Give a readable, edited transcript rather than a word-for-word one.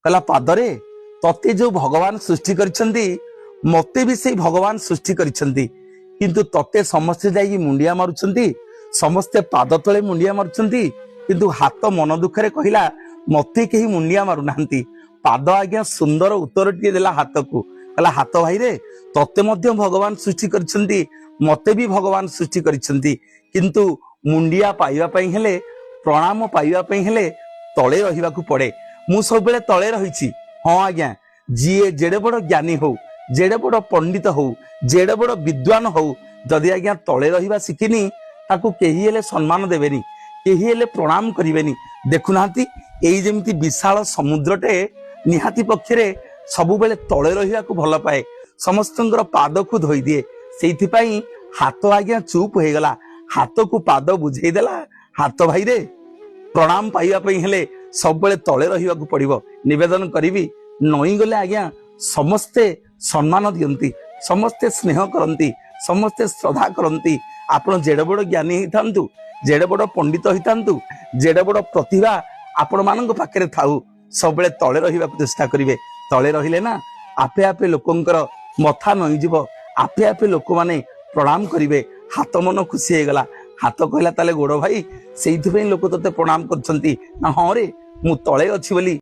कहला पादरे तते जो भगवान सृष्टि करिसेंती मते भी से भगवान सृष्टि करिसेंती किंतु तते समस्ते जाई मुंडिया मारुछंती समस्ते पाद तले मुंडिया मारुछंती किंतु हाथ मन दुखरे कहिला मते केही मुंडिया मारु नाहंती पाद आज्ञा सुंदर उत्तर टिए देला हाथ को कहला हाथ भाई रे तते मध्य भगवान सृष्टि करिसेंती मते भी भगवान सृष्टि करिसेंती किंतु मुंडिया पाइबा पई हेले प्रणाम पाइबा पई हेले तले रहिबाकू पड़े मु सब बेले तले रहिछि हाँ आज्ञा जीए जेड़े बड़ ज्ञानी हो जेड़े बड़ पंडित हो जेड़े बड़ विद्वान हो जदि आज्ञा तले रहिबा शिखिनी ताकू केही हेले सम्मान देबेनी केही हेले प्रणाम करिवेनी देखुनांती एई जेमिति विशाल समुद्रटे निहाती पक्षरे सबु बेले तले रहिबाकू भल पाए समस्तंकर पाद को धोई दिए सेइथि पई हाथ आज्ञा चुप हो गला हाथ को पाद बुझेई देला हाथ भाई रे प्रणाम पाइबा पई हेले सब बेले तले रहिबाकू पड़िबो निवेदन करिवि नई गले आज्ञा समस्ते सम्मान दियंती समस्ते स्नेह करंती समस्ते श्रद्धा करंती आपण जेड़े बड़ ज्ञानी हितांतु जेड़े बड़ पंडित हितांतु जेड़े बड़ प्रतिभा आपण मानक पाखरे थाउ सब बेले तले रहिबाकू चेष्टा करिवे तले रहिले ना आपे आपे लोकंकर मथा नई जीव आपे आपे लोक माने प्रणाम करिवे हाथ मन खुशी हे गला हाथ कहला ताले गोड़ भाई सेइथि पई लोक तते प्रणाम करछंती ना हाँ रे मु तले अछि बोली